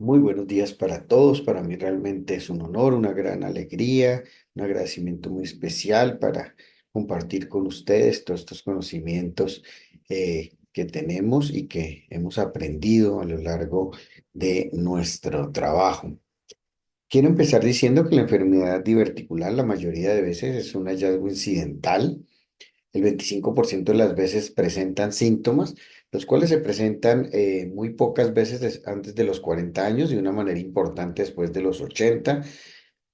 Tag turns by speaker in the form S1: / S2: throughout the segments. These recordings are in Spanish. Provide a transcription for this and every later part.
S1: Muy buenos días para todos. Para mí realmente es un honor, una gran alegría, un agradecimiento muy especial para compartir con ustedes todos estos conocimientos que tenemos y que hemos aprendido a lo largo de nuestro trabajo. Quiero empezar diciendo que la enfermedad diverticular la mayoría de veces es un hallazgo incidental. El 25% de las veces presentan síntomas, los cuales se presentan muy pocas veces antes de los 40 años y de una manera importante después de los 80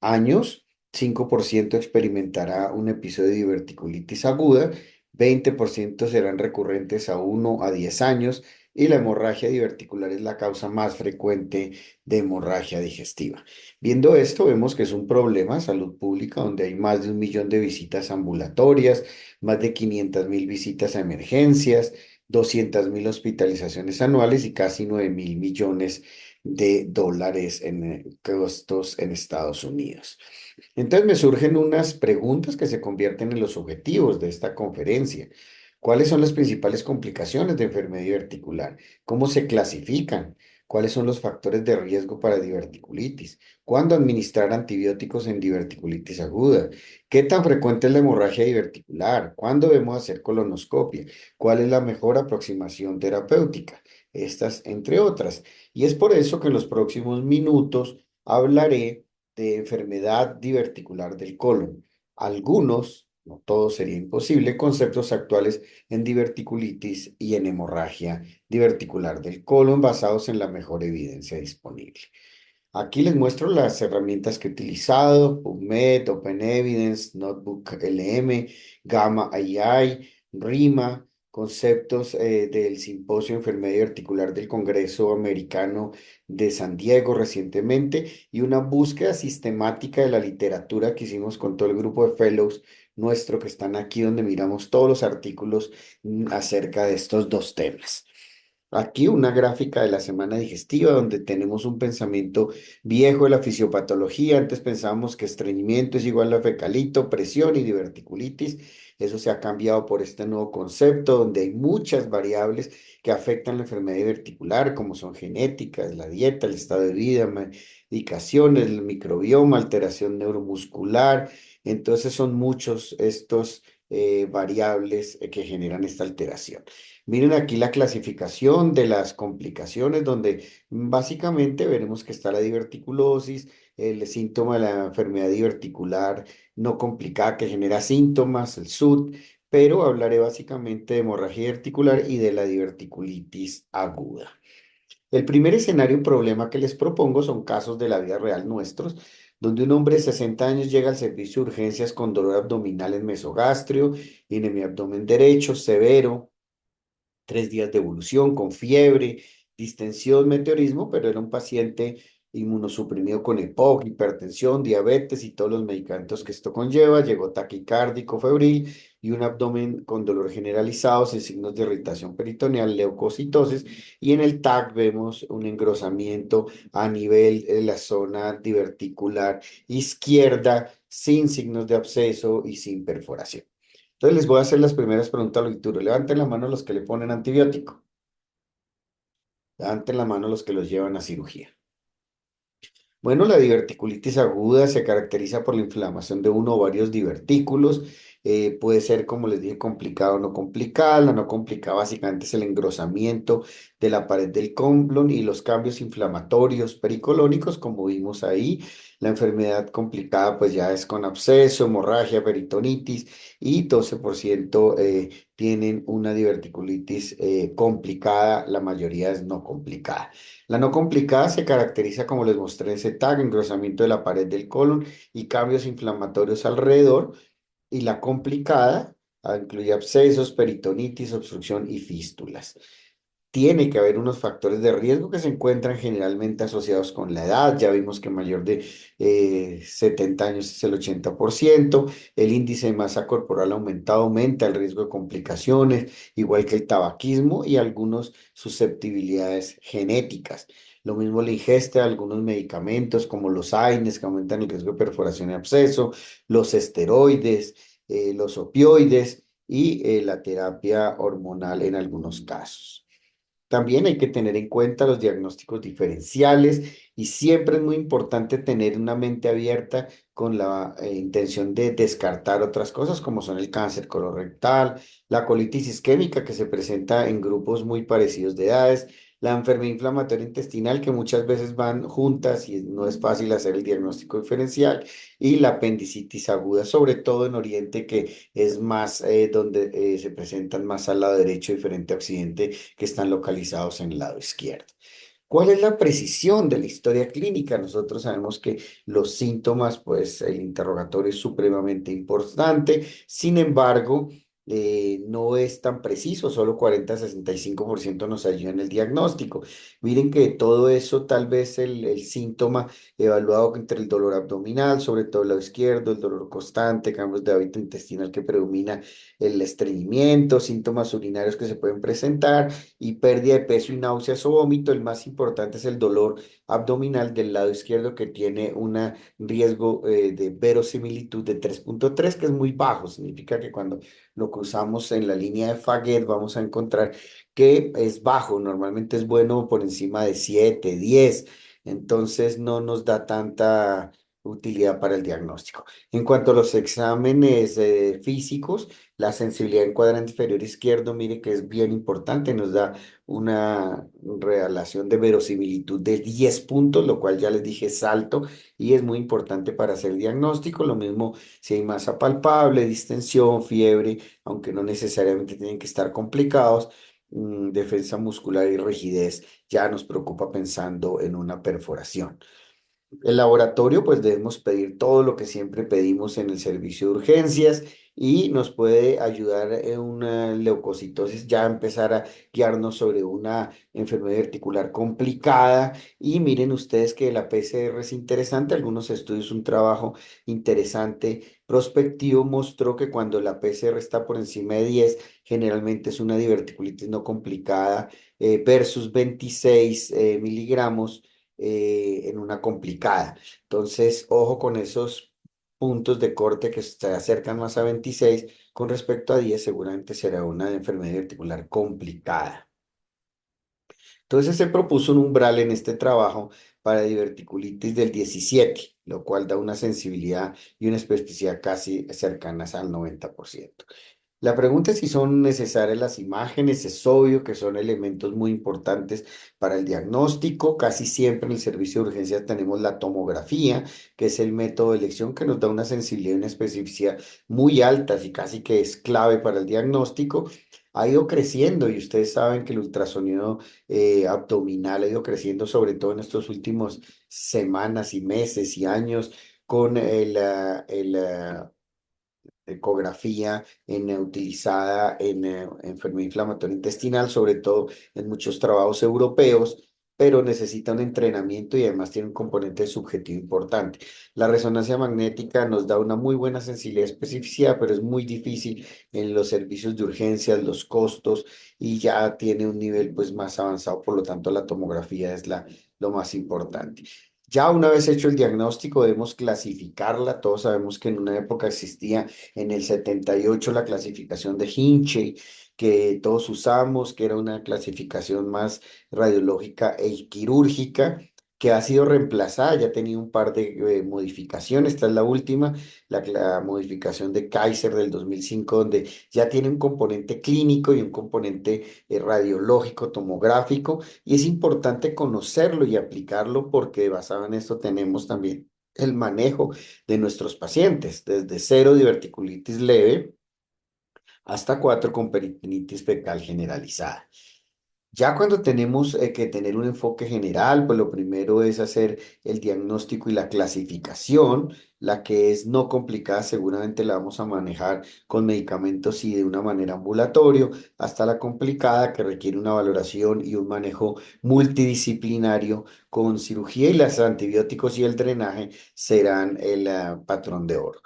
S1: años. 5% experimentará un episodio de diverticulitis aguda, 20% serán recurrentes a 1 a 10 años y la hemorragia diverticular es la causa más frecuente de hemorragia digestiva. Viendo esto, vemos que es un problema de salud pública donde hay más de 1 millón de visitas ambulatorias, más de 500.000 visitas a emergencias, 200.000 hospitalizaciones anuales y casi 9.000 millones de dólares en costos en Estados Unidos. Entonces me surgen unas preguntas que se convierten en los objetivos de esta conferencia. ¿Cuáles son las principales complicaciones de enfermedad diverticular? ¿Cómo se clasifican? ¿Cuáles son los factores de riesgo para diverticulitis? ¿Cuándo administrar antibióticos en diverticulitis aguda? ¿Qué tan frecuente es la hemorragia diverticular? ¿Cuándo debemos hacer colonoscopia? ¿Cuál es la mejor aproximación terapéutica? Estas, entre otras. Y es por eso que en los próximos minutos hablaré de enfermedad diverticular del colon. Algunos, no todo sería imposible, conceptos actuales en diverticulitis y en hemorragia diverticular del colon basados en la mejor evidencia disponible. Aquí les muestro las herramientas que he utilizado: PubMed, OpenEvidence, Notebook LM, Gamma AI, RIMA, conceptos del Simposio de Enfermedad Articular del Congreso Americano de San Diego recientemente y una búsqueda sistemática de la literatura que hicimos con todo el grupo de fellows nuestro que están aquí donde miramos todos los artículos acerca de estos dos temas. Aquí una gráfica de la semana digestiva donde tenemos un pensamiento viejo de la fisiopatología. Antes pensábamos que estreñimiento es igual a fecalito, presión y diverticulitis. Eso se ha cambiado por este nuevo concepto donde hay muchas variables que afectan la enfermedad diverticular, como son genéticas, la dieta, el estado de vida, medicaciones, el microbioma, alteración neuromuscular. Entonces son muchos estos variables que generan esta alteración. Miren aquí la clasificación de las complicaciones, donde básicamente veremos que está la diverticulosis, el síntoma de la enfermedad diverticular no complicada que genera síntomas, el SUD, pero hablaré básicamente de hemorragia diverticular y de la diverticulitis aguda. El primer escenario problema que les propongo son casos de la vida real nuestros, donde un hombre de 60 años llega al servicio de urgencias con dolor abdominal en mesogastrio y en mi abdomen derecho severo, 3 días de evolución con fiebre, distensión, meteorismo, pero era un paciente inmunosuprimido con EPOC, hipertensión, diabetes y todos los medicamentos que esto conlleva. Llegó taquicárdico, febril y un abdomen con dolor generalizado, sin signos de irritación peritoneal, leucocitosis. Y en el TAC vemos un engrosamiento a nivel de la zona diverticular izquierda, sin signos de absceso y sin perforación. Entonces les voy a hacer las primeras preguntas al auditorio. Levanten la mano los que le ponen antibiótico. Levanten la mano los que los llevan a cirugía. Bueno, la diverticulitis aguda se caracteriza por la inflamación de uno o varios divertículos. Puede ser, como les dije, complicada o no complicada. La no complicada básicamente es el engrosamiento de la pared del colon y los cambios inflamatorios pericolónicos, como vimos ahí. La enfermedad complicada pues ya es con absceso, hemorragia, peritonitis y 12% tienen una diverticulitis complicada. La mayoría es no complicada. La no complicada se caracteriza, como les mostré en ese tag, engrosamiento de la pared del colon y cambios inflamatorios alrededor. Y la complicada incluye abscesos, peritonitis, obstrucción y fístulas. Tiene que haber unos factores de riesgo que se encuentran generalmente asociados con la edad. Ya vimos que mayor de 70 años es el 80%. El índice de masa corporal aumentado aumenta el riesgo de complicaciones, igual que el tabaquismo y algunas susceptibilidades genéticas. Lo mismo la ingesta de algunos medicamentos como los AINES que aumentan el riesgo de perforación y absceso, los esteroides, los opioides y la terapia hormonal en algunos casos. También hay que tener en cuenta los diagnósticos diferenciales y siempre es muy importante tener una mente abierta con la intención de descartar otras cosas como son el cáncer colorectal, la colitis isquémica que se presenta en grupos muy parecidos de edades, la enfermedad inflamatoria intestinal que muchas veces van juntas y no es fácil hacer el diagnóstico diferencial y la apendicitis aguda, sobre todo en Oriente que es más donde se presentan más al lado derecho diferente a Occidente que están localizados en el lado izquierdo. ¿Cuál es la precisión de la historia clínica? Nosotros sabemos que los síntomas, pues el interrogatorio es supremamente importante, sin embargo, no es tan preciso, solo 40-65% nos ayuda en el diagnóstico. Miren que todo eso, tal vez el síntoma evaluado entre el dolor abdominal, sobre todo el lado izquierdo, el dolor constante, cambios de hábito intestinal que predomina, el estreñimiento, síntomas urinarios que se pueden presentar y pérdida de peso y náuseas o vómito. El más importante es el dolor abdominal del lado izquierdo que tiene un riesgo de verosimilitud de 3.3 que es muy bajo. Significa que cuando lo cruzamos en la línea de Faguet vamos a encontrar que es bajo. Normalmente es bueno por encima de 7 10. Entonces no nos da tanta utilidad para el diagnóstico. En cuanto a los exámenes físicos, la sensibilidad en cuadrante inferior izquierdo, mire que es bien importante, nos da una relación de verosimilitud de 10 puntos, lo cual ya les dije es alto y es muy importante para hacer diagnóstico. Lo mismo si hay masa palpable, distensión, fiebre, aunque no necesariamente tienen que estar complicados. Defensa muscular y rigidez ya nos preocupa pensando en una perforación. El laboratorio, pues debemos pedir todo lo que siempre pedimos en el servicio de urgencias y nos puede ayudar en una leucocitosis ya empezar a guiarnos sobre una enfermedad articular complicada. Y miren ustedes que la PCR es interesante. Algunos estudios, un trabajo interesante prospectivo mostró que cuando la PCR está por encima de 10 generalmente es una diverticulitis no complicada versus 26 miligramos en una complicada. Entonces, ojo con esos puntos de corte que se acercan más a 26 con respecto a 10 seguramente será una enfermedad articular complicada. Entonces, se propuso un umbral en este trabajo para diverticulitis del 17, lo cual da una sensibilidad y una especificidad casi cercanas al 90%. La pregunta es si son necesarias las imágenes. Es obvio que son elementos muy importantes para el diagnóstico. Casi siempre en el servicio de urgencias tenemos la tomografía, que es el método de elección que nos da una sensibilidad y una especificidad muy altas y casi que es clave para el diagnóstico. Ha ido creciendo y ustedes saben que el ultrasonido abdominal ha ido creciendo, sobre todo en estos últimos semanas y meses y años con ecografía utilizada en enfermedad inflamatoria intestinal, sobre todo en muchos trabajos europeos, pero necesita un entrenamiento y además tiene un componente subjetivo importante. La resonancia magnética nos da una muy buena sensibilidad y especificidad, pero es muy difícil en los servicios de urgencias, los costos, y ya tiene un nivel pues más avanzado, por lo tanto la tomografía es lo más importante. Ya una vez hecho el diagnóstico, debemos clasificarla. Todos sabemos que en una época existía en el 78 la clasificación de Hinchey, que todos usamos, que era una clasificación más radiológica e quirúrgica, que ha sido reemplazada, ya ha tenido un par de modificaciones. Esta es la última, la modificación de Kaiser del 2005, donde ya tiene un componente clínico y un componente radiológico, tomográfico, y es importante conocerlo y aplicarlo porque basado en esto tenemos también el manejo de nuestros pacientes, desde cero diverticulitis leve hasta 4 con peritonitis fecal generalizada. Ya cuando tenemos que tener un enfoque general, pues lo primero es hacer el diagnóstico y la clasificación. La que es no complicada seguramente la vamos a manejar con medicamentos y de una manera ambulatorio, hasta la complicada que requiere una valoración y un manejo multidisciplinario con cirugía y los antibióticos y el drenaje serán el patrón de oro.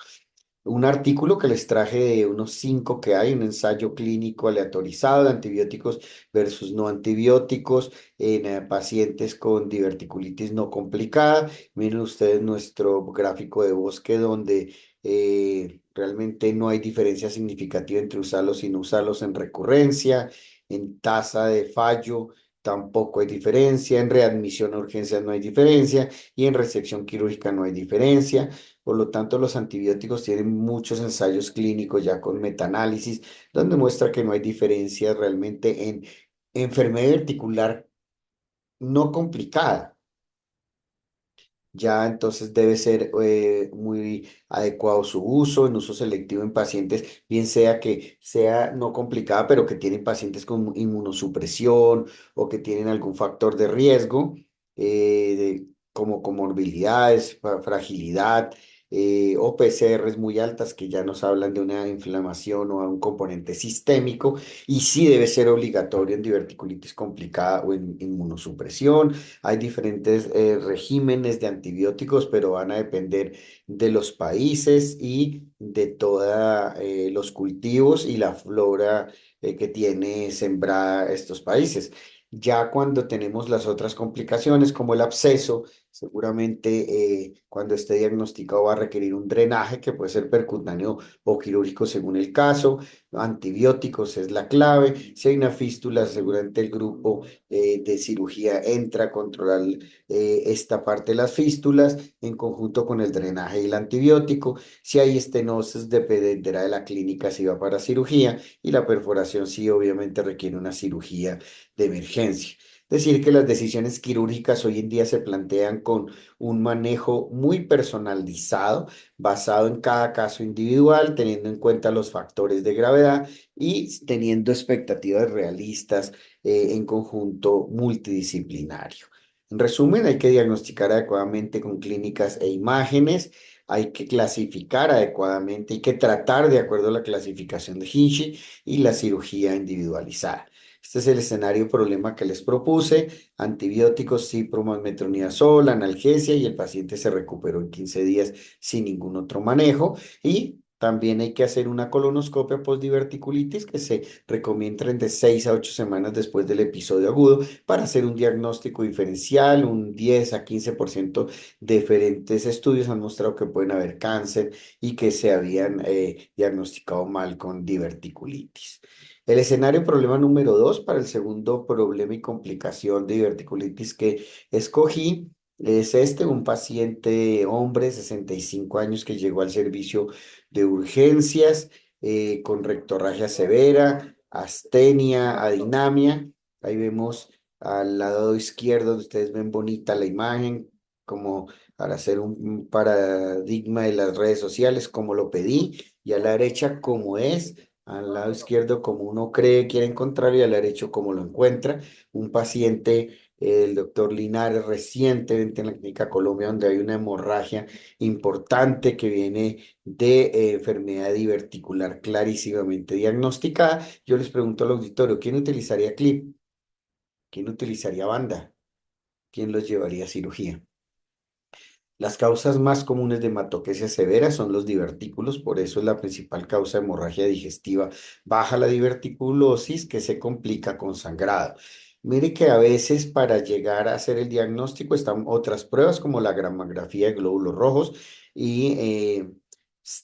S1: Un artículo que les traje de unos 5 que hay, un ensayo clínico aleatorizado de antibióticos versus no antibióticos en pacientes con diverticulitis no complicada. Miren ustedes nuestro gráfico de bosque donde realmente no hay diferencia significativa entre usarlos y no usarlos en recurrencia, en tasa de fallo. tampoco hay diferencia, en readmisión a urgencias no hay diferencia y en resección quirúrgica no hay diferencia. Por lo tanto, los antibióticos tienen muchos ensayos clínicos ya con metaanálisis, donde muestra que no hay diferencia realmente en enfermedad articular no complicada. Ya entonces debe ser muy adecuado su uso, en uso selectivo en pacientes, bien sea que sea no complicada, pero que tienen pacientes con inmunosupresión o que tienen algún factor de riesgo, como comorbilidades, fragilidad, o PCRs muy altas que ya nos hablan de una inflamación o a un componente sistémico, y sí debe ser obligatorio en diverticulitis complicada o en inmunosupresión. Hay diferentes regímenes de antibióticos, pero van a depender de los países y de todos los cultivos y la flora que tiene sembrada estos países. Ya cuando tenemos las otras complicaciones como el absceso, seguramente cuando esté diagnosticado va a requerir un drenaje que puede ser percutáneo o quirúrgico según el caso. Antibióticos es la clave. Si hay una fístula, seguramente el grupo de cirugía entra a controlar esta parte de las fístulas en conjunto con el drenaje y el antibiótico. Si hay estenosis, dependerá de la clínica si va para cirugía, y la perforación sí obviamente requiere una cirugía de emergencia. Decir que las decisiones quirúrgicas hoy en día se plantean con un manejo muy personalizado, basado en cada caso individual, teniendo en cuenta los factores de gravedad y teniendo expectativas realistas en conjunto multidisciplinario. En resumen, hay que diagnosticar adecuadamente con clínicas e imágenes, hay que clasificar adecuadamente, hay que tratar de acuerdo a la clasificación de Hinchey y la cirugía individualizada. Este es el escenario problema que les propuse: antibióticos, ciprofloxacin, analgesia, y el paciente se recuperó en 15 días sin ningún otro manejo. Y también hay que hacer una colonoscopia postdiverticulitis que se recomienda entre 6 a 8 semanas después del episodio agudo para hacer un diagnóstico diferencial. Un 10 a 15% de diferentes estudios han mostrado que pueden haber cáncer y que se habían diagnosticado mal con diverticulitis. El escenario problema número 2 para el segundo problema y complicación de diverticulitis que escogí es este: un paciente hombre, 65 años, que llegó al servicio de urgencias con rectorragia severa, astenia, adinamia. Ahí vemos al lado izquierdo, donde ustedes ven bonita la imagen, como para hacer un paradigma de las redes sociales, como lo pedí, y a la derecha como es, al lado izquierdo como uno cree, quiere encontrar, y a la derecha como lo encuentra. Un paciente, el doctor Linares, recientemente en la Clínica Colombia, donde hay una hemorragia importante que viene de enfermedad diverticular clarísimamente diagnosticada. Yo les pregunto al auditorio: ¿quién utilizaría clip? ¿Quién utilizaría banda? ¿Quién los llevaría a cirugía? Las causas más comunes de hematoquesia severa son los divertículos, por eso es la principal causa de hemorragia digestiva baja, la diverticulosis, que se complica con sangrado. Mire que a veces para llegar a hacer el diagnóstico están otras pruebas como la gramografía de glóbulos rojos, y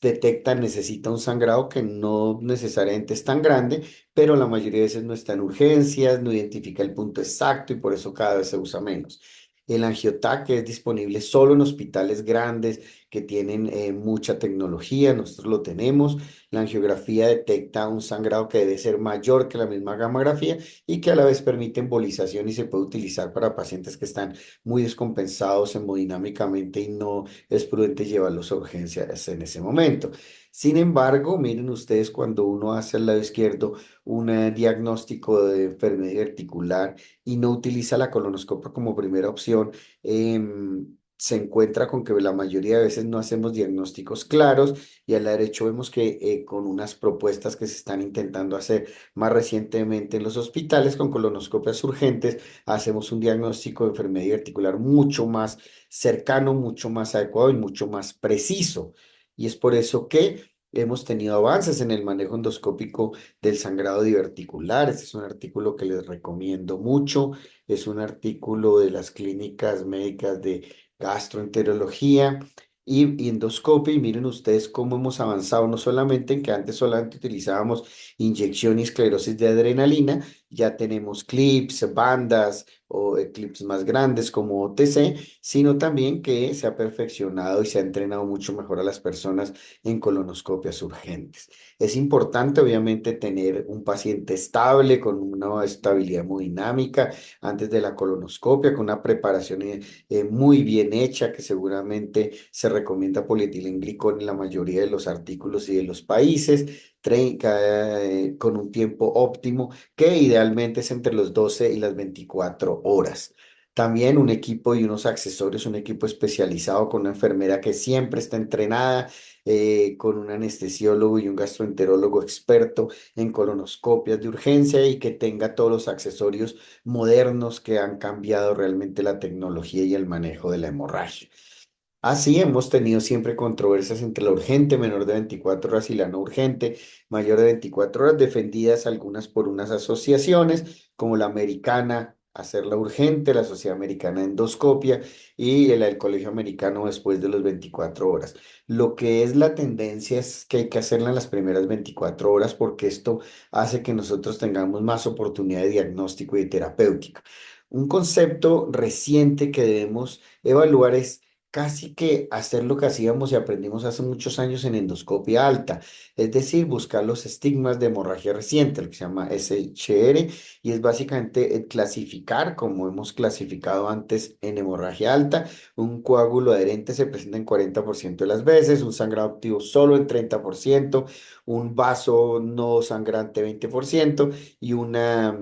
S1: detectan, necesita un sangrado que no necesariamente es tan grande, pero la mayoría de veces no está en urgencias, no identifica el punto exacto y por eso cada vez se usa menos. El Angiotac, que es disponible solo en hospitales grandes que tienen mucha tecnología, nosotros lo tenemos. La angiografía detecta un sangrado que debe ser mayor que la misma gamografía y que a la vez permite embolización y se puede utilizar para pacientes que están muy descompensados hemodinámicamente y no es prudente llevarlos a urgencias en ese momento. Sin embargo, miren ustedes, cuando uno hace al lado izquierdo un diagnóstico de enfermedad articular y no utiliza la colonoscopia como primera opción, se encuentra con que la mayoría de veces no hacemos diagnósticos claros, y a la derecha vemos que con unas propuestas que se están intentando hacer más recientemente en los hospitales con colonoscopias urgentes, hacemos un diagnóstico de enfermedad articular mucho más cercano, mucho más adecuado y mucho más preciso. Y es por eso que hemos tenido avances en el manejo endoscópico del sangrado diverticular. Este es un artículo que les recomiendo mucho. Es un artículo de las clínicas médicas de gastroenterología y endoscopia. Y miren ustedes cómo hemos avanzado, no solamente en que antes solamente utilizábamos inyección y esclerosis de adrenalina, ya tenemos clips, bandas o clips más grandes como OTC, sino también que se ha perfeccionado y se ha entrenado mucho mejor a las personas en colonoscopias urgentes. Es importante, obviamente, tener un paciente estable, con una estabilidad hemodinámica antes de la colonoscopia, con una preparación muy bien hecha, que seguramente se recomienda polietilenglicol en la mayoría de los artículos y de los países, con un tiempo óptimo, que idealmente es entre los 12 y las 24 horas. También un equipo y unos accesorios, un equipo especializado con una enfermera que siempre está entrenada, con un anestesiólogo y un gastroenterólogo experto en colonoscopias de urgencia y que tenga todos los accesorios modernos que han cambiado realmente la tecnología y el manejo de la hemorragia. Así hemos tenido siempre controversias entre la urgente menor de 24 horas y la no urgente mayor de 24 horas, defendidas algunas por unas asociaciones como la americana Hacerla Urgente, la Sociedad Americana de Endoscopia y el Colegio Americano después de los 24 horas. Lo que es la tendencia es que hay que hacerla en las primeras 24 horas porque esto hace que nosotros tengamos más oportunidad de diagnóstico y de terapéutica. Un concepto reciente que debemos evaluar es casi que hacer lo que hacíamos y aprendimos hace muchos años en endoscopia alta, es decir, buscar los estigmas de hemorragia reciente, lo que se llama SHR, y es básicamente clasificar, como hemos clasificado antes en hemorragia alta, un coágulo adherente se presenta en 40% de las veces, un sangrado activo solo en 30%, un vaso no sangrante 20% y una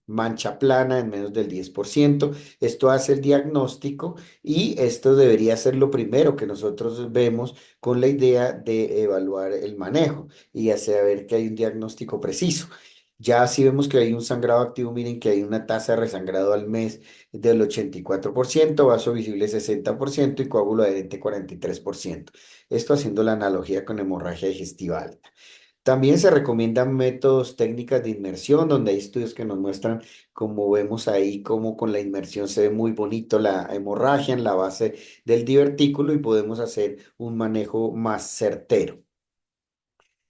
S1: mancha plana en menos del 10%. Esto hace el diagnóstico y esto debería ser lo primero que nosotros vemos con la idea de evaluar el manejo y hacer ver que hay un diagnóstico preciso. Ya si vemos que hay un sangrado activo, miren que hay una tasa de resangrado al mes del 84%, vaso visible 60% y coágulo adherente 43%. Esto haciendo la analogía con hemorragia digestiva alta. También se recomiendan métodos, técnicas de inmersión, donde hay estudios que nos muestran, como vemos ahí, cómo con la inmersión se ve muy bonito la hemorragia en la base del divertículo y podemos hacer un manejo más certero.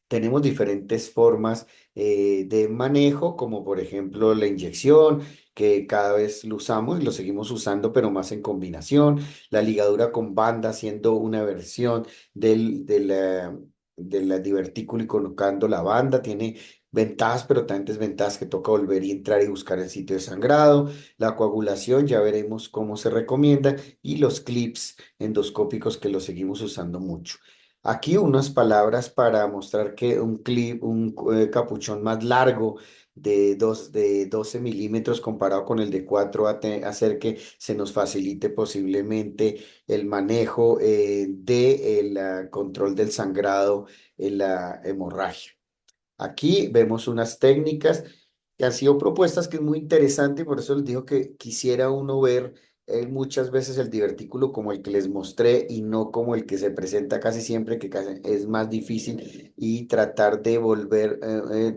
S1: Tenemos diferentes formas de manejo, como por ejemplo la inyección, que cada vez lo usamos y lo seguimos usando, pero más en combinación. La ligadura con banda, siendo una versión del divertículo y colocando la banda, tiene ventajas, pero también desventajas que toca volver y entrar y buscar el sitio de sangrado. La coagulación, ya veremos cómo se recomienda, y los clips endoscópicos que los seguimos usando mucho. Aquí unas palabras para mostrar que un clip, capuchón más largo de 12 milímetros comparado con el de 4 va a hacer que se nos facilite posiblemente el manejo del control del sangrado en la hemorragia. Aquí vemos unas técnicas que han sido propuestas que es muy interesante y por eso les digo que quisiera uno ver muchas veces el divertículo como el que les mostré y no como el que se presenta casi siempre, que casi es más difícil y tratar de volver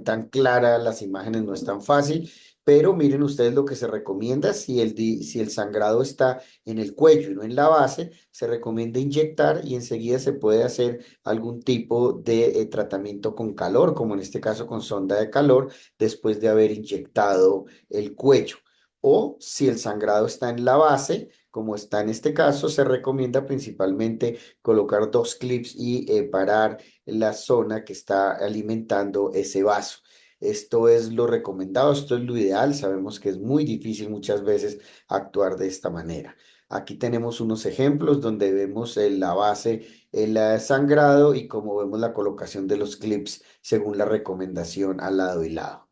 S1: tan clara las imágenes no es tan fácil. Pero miren ustedes lo que se recomienda si el sangrado está en el cuello y no en la base, se recomienda inyectar y enseguida se puede hacer algún tipo de tratamiento con calor, como en este caso con sonda de calor, después de haber inyectado el cuello. O si el sangrado está en la base, como está en este caso, se recomienda principalmente colocar dos clips y parar la zona que está alimentando ese vaso. Esto es lo recomendado, esto es lo ideal. Sabemos que es muy difícil muchas veces actuar de esta manera. Aquí tenemos unos ejemplos donde vemos la base, el sangrado y como vemos la colocación de los clips según la recomendación al lado y lado.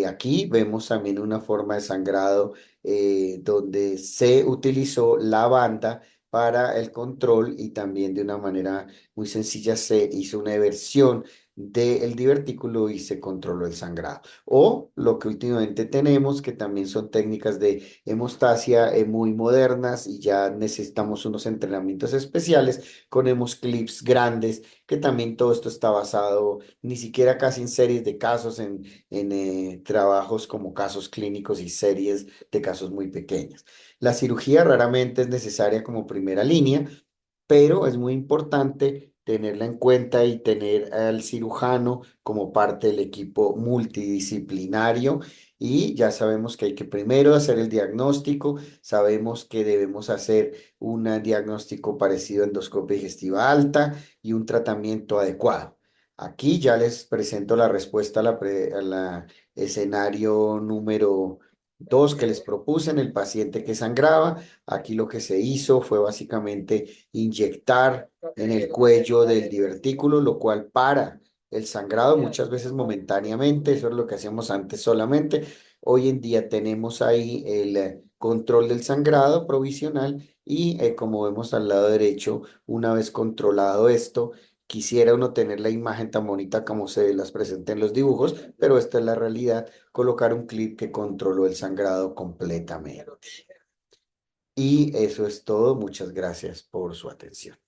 S1: Aquí vemos también una forma de sangrado donde se utilizó la banda para el control y también de una manera muy sencilla se hizo una versión del divertículo y se controló el sangrado. O lo que últimamente tenemos, que también son técnicas de hemostasia muy modernas y ya necesitamos unos entrenamientos especiales con hemosclips grandes, que también todo esto está basado ni siquiera casi en series de casos, en trabajos como casos clínicos y series de casos muy pequeños. La cirugía raramente es necesaria como primera línea, pero es muy importante tenerla en cuenta y tener al cirujano como parte del equipo multidisciplinario y ya sabemos que hay que primero hacer el diagnóstico, sabemos que debemos hacer un diagnóstico parecido a endoscopia digestiva alta y un tratamiento adecuado. Aquí ya les presento la respuesta a la escenario número 2 que les propuse en el paciente que sangraba. Aquí lo que se hizo fue básicamente inyectar en el cuello del divertículo, lo cual para el sangrado muchas veces momentáneamente, eso es lo que hacíamos antes solamente. Hoy en día tenemos ahí el control del sangrado provisional y como vemos al lado derecho, una vez controlado esto, quisiera uno tener la imagen tan bonita como se las presenté en los dibujos, pero esta es la realidad, colocar un clip que controló el sangrado completamente. Y eso es todo. Muchas gracias por su atención.